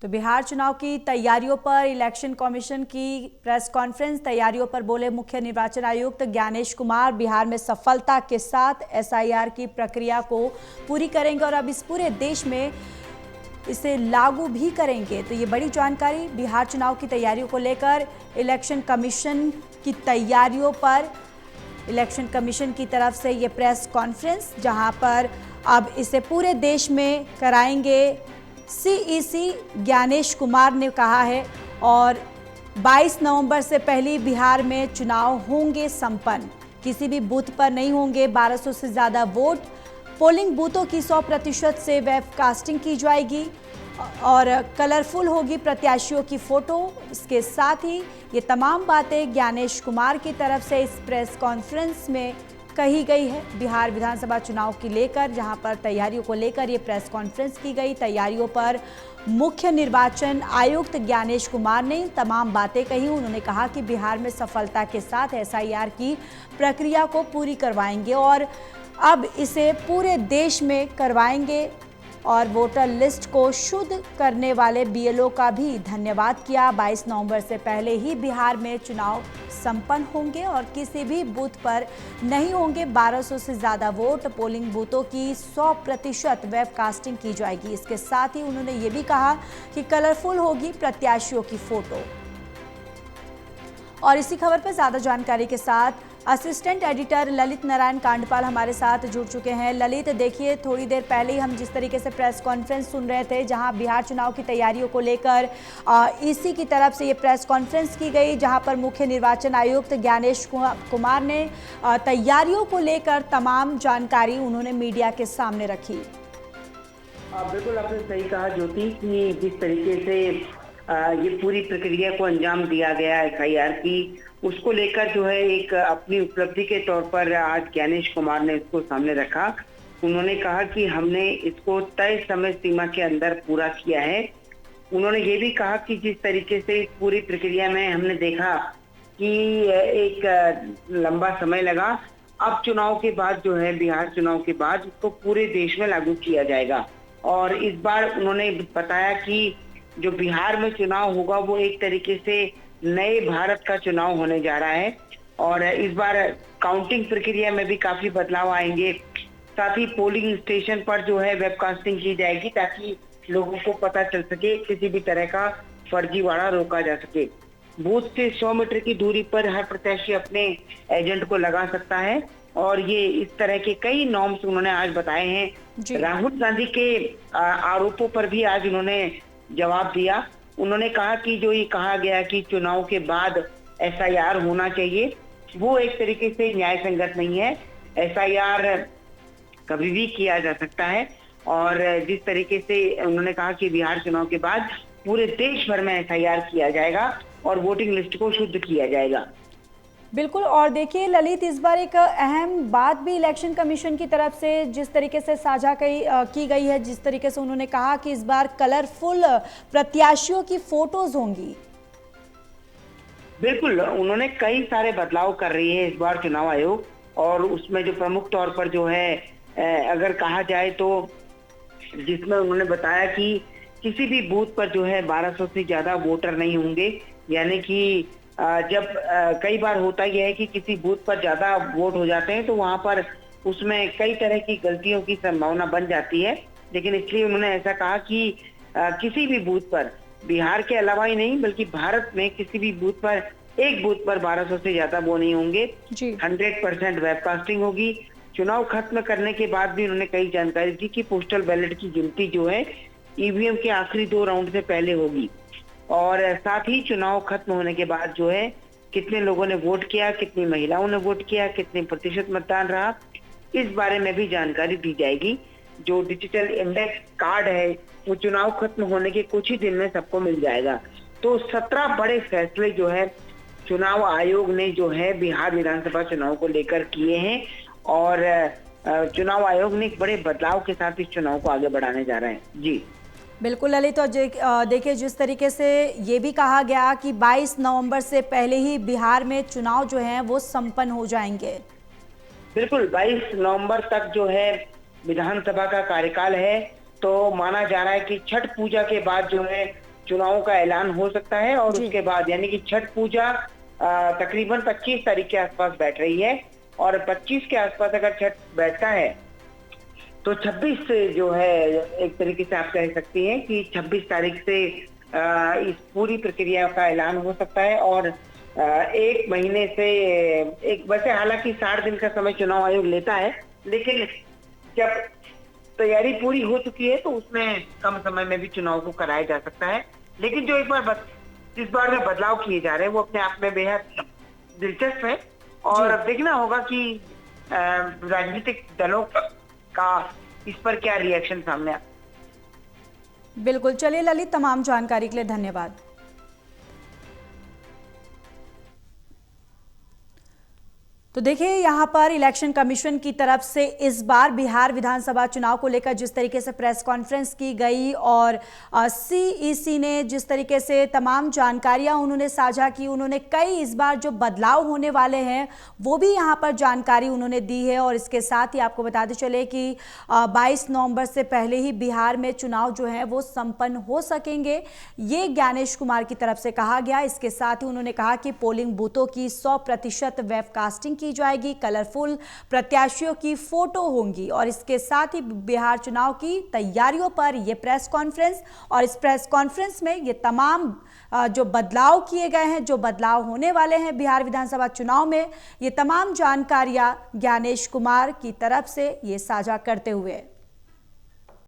तो बिहार चुनाव की तैयारियों पर इलेक्शन कमीशन की प्रेस कॉन्फ्रेंस। तैयारियों पर बोले मुख्य निर्वाचन आयुक्त ज्ञानेश कुमार। बिहार में सफलता के साथ एसआईआर की प्रक्रिया को पूरी करेंगे और अब इस पूरे देश में इसे लागू भी करेंगे। तो ये बड़ी जानकारी बिहार चुनाव की तैयारियों को लेकर इलेक्शन कमीशन की तैयारियों पर इलेक्शन कमीशन की तरफ से ये प्रेस कॉन्फ्रेंस, जहां पर अब इसे पूरे देश में कराएंगे। सीईसी ज्ञानेश कुमार ने कहा है और 22 नवंबर से पहले बिहार में चुनाव होंगे संपन्न। किसी भी बूथ पर नहीं होंगे 1200 से ज़्यादा वोट। पोलिंग बूथों की 100% से वेबकास्टिंग की जाएगी और कलरफुल होगी प्रत्याशियों की फोटो। इसके साथ ही ये तमाम बातें ज्ञानेश कुमार की तरफ से इस प्रेस कॉन्फ्रेंस में कही गई है बिहार विधानसभा चुनाव की लेकर, जहां पर तैयारियों को लेकर ये प्रेस कॉन्फ्रेंस की गई। तैयारियों पर मुख्य निर्वाचन आयुक्त ज्ञानेश कुमार ने तमाम बातें कही। उन्होंने कहा कि बिहार में सफलता के साथ एसआईआर की प्रक्रिया को पूरी करवाएंगे और अब इसे पूरे देश में करवाएंगे और वोटर लिस्ट को शुद्ध करने वाले बीएलओ का भी धन्यवाद किया। 22 नवंबर से पहले ही बिहार में चुनाव संपन्न होंगे और किसी भी बूथ पर नहीं होंगे 1200 से ज़्यादा वोट। पोलिंग बूथों की 100% वेबकास्टिंग की जाएगी। इसके साथ ही उन्होंने ये भी कहा कि कलरफुल होगी प्रत्याशियों की फोटो। और इसी खबर पर ज़्यादा जानकारी के साथ असिस्टेंट एडिटर ललित नारायण कांडपाल हमारे साथ जुड़ चुके हैं। ललित, देखिए थोड़ी देर पहले ही हम जिस तरीके से प्रेस कॉन्फ्रेंस सुन रहे थे, जहां बिहार चुनाव की तैयारियों को लेकर ईसी की तरफ से ये प्रेस कॉन्फ्रेंस की गई, जहां पर मुख्य निर्वाचन आयुक्त ज्ञानेश कुमार ने तैयारियों को लेकर तमाम जानकारी उन्होंने मीडिया के सामने रखी। बिल्कुल आपने सही कहा ज्योति कि जिस तरीके से ये पूरी प्रक्रिया को अंजाम दिया गया एसआईआर की, उसको लेकर जो है एक अपनी उपलब्धि के तौर पर आज ज्ञानेश कुमार ने इसको सामने रखा। उन्होंने कहा कि हमने इसको तय समय सीमा के अंदर पूरा किया है। उन्होंने ये भी कहा कि जिस तरीके से इस पूरी प्रक्रिया में हमने देखा कि एक लंबा समय लगा, अब चुनाव के बाद जो है बिहार चुनाव के बाद इसको पूरे देश में लागू किया जाएगा। और इस बार उन्होंने बताया कि जो बिहार में चुनाव होगा वो एक तरीके से नए भारत का चुनाव होने जा रहा है और इस बार काउंटिंग प्रक्रिया में भी काफी बदलाव आएंगे। साथ ही पोलिंग स्टेशन पर जो है वेबकास्टिंग की जाएगी ताकि लोगों को पता चल सके, किसी भी तरह का फर्जीवाड़ा रोका जा सके। बूथ से 100 मीटर की दूरी पर हर प्रत्याशी अपने एजेंट को लगा सकता है और ये इस तरह के कई नॉर्म्स उन्होंने आज बताए हैं। राहुल गांधी के आरोपों पर भी आज उन्होंने जवाब दिया। उन्होंने कहा कि जो ये कहा गया कि चुनाव के बाद एसआईआर होना चाहिए, वो एक तरीके से न्याय संगत नहीं है। एसआईआर कभी भी किया जा सकता है और जिस तरीके से उन्होंने कहा कि बिहार चुनाव के बाद पूरे देश भर में एसआईआर किया जाएगा और वोटिंग लिस्ट को शुद्ध किया जाएगा। बिल्कुल। और देखिए ललित, इस बार एक अहम बात भी इलेक्शन कमीशन की तरफ से जिस तरीके से साझा की गई है, जिस तरीके से उन्होंने कहा कि इस बार कलरफुल प्रत्याशियों की फोटोज होंगी। बिल्कुल, उन्होंने कई सारे बदलाव कर रही है इस बार चुनाव आयोग और उसमें जो प्रमुख तौर पर जो है अगर कहा जाए तो जिसमें उन्होंने बताया कि किसी भी बूथ पर जो है 1200 से ज्यादा वोटर नहीं होंगे। यानी कि जब कई बार होता यह है कि किसी बूथ पर ज्यादा वोट हो जाते हैं तो वहां पर उसमें कई तरह की गलतियों की संभावना बन जाती है, लेकिन इसलिए उन्होंने ऐसा कहा कि किसी भी बूथ पर, बिहार के अलावा ही नहीं बल्कि भारत में किसी भी बूथ पर, एक बूथ पर 1200 से ज्यादा वो नहीं होंगे। 100% वेबकास्टिंग होगी। चुनाव खत्म करने के बाद भी उन्होंने कई जानकारी दी कि पोस्टल बैलेट की गिनती जो है ईवीएम के आखिरी 2 राउंड से पहले होगी और साथ ही चुनाव खत्म होने के बाद जो है कितने लोगों ने वोट किया, कितनी महिलाओं ने वोट किया, कितने प्रतिशत मतदान रहा, इस बारे में भी जानकारी दी जाएगी। जो डिजिटल इंडेक्स कार्ड है वो चुनाव खत्म होने के कुछ ही दिन में सबको मिल जाएगा। तो 17 बड़े फैसले जो है चुनाव आयोग ने जो है बिहार विधानसभा चुनाव को लेकर किए हैं और चुनाव आयोग ने एक बड़े बदलाव के साथ इस चुनाव को आगे बढ़ाने जा रहे हैं। जी बिल्कुल ललित। और देखिए जिस तरीके से ये भी कहा गया कि 22 नवंबर से पहले ही बिहार में चुनाव जो हैं वो संपन्न हो जाएंगे। बिल्कुल, 22 नवंबर तक जो है विधानसभा का कार्यकाल है, तो माना जा रहा है कि छठ पूजा के बाद जो है चुनावों का ऐलान हो सकता है। और जी। उसके बाद यानी कि छठ पूजा तकरीबन 25 तारीख के आसपास बैठ रही है, और 25 के आसपास अगर छठ बैठता है तो 26 से जो है, एक तरीके से आप कह सकती हैं कि 26 तारीख से इस पूरी प्रक्रिया का ऐलान हो सकता है। और एक महीने से एक, वैसे हालांकि 60 दिन का समय चुनाव आयोग लेता है, लेकिन जब तैयारी पूरी हो चुकी है तो उसमें कम समय में भी चुनाव को कराया जा सकता है। लेकिन जो इस बार में बदलाव किए जा रहे हैं वो अपने आप में बेहद दिलचस्प है, और अब देखना होगा कि राजनीतिक दलों का इस पर क्या रिएक्शन सामने आता है। बिल्कुल, चलिए ललित, तमाम जानकारी के लिए धन्यवाद। तो देखिए, यहाँ पर इलेक्शन कमीशन की तरफ से इस बार बिहार विधानसभा चुनाव को लेकर जिस तरीके से प्रेस कॉन्फ्रेंस की गई और सीईसी ने जिस तरीके से तमाम जानकारियां उन्होंने साझा की, उन्होंने कई इस बार जो बदलाव होने वाले हैं वो भी यहाँ पर जानकारी उन्होंने दी है। और इसके साथ ही आपको बताते चले कि 22 नवंबर से पहले ही बिहार में चुनाव जो है वो संपन्न हो सकेंगे, ये ज्ञानेश कुमार की तरफ से कहा गया। इसके साथ ही उन्होंने कहा कि पोलिंग बूथों की 100% वेबकास्टिंग की जाएगी, कलरफुल प्रत्याशियों की फोटो होंगी, और इसके साथ ही बिहार चुनाव की तैयारियों पर यह प्रेस कॉन्फ्रेंस, और इस प्रेस कॉन्फ्रेंस में ये तमाम जो बदलाव किए गए हैं, जो बदलाव होने वाले हैं बिहार विधानसभा चुनाव में, ये तमाम जानकारियां ज्ञानेश कुमार की तरफ से ये साझा करते हुए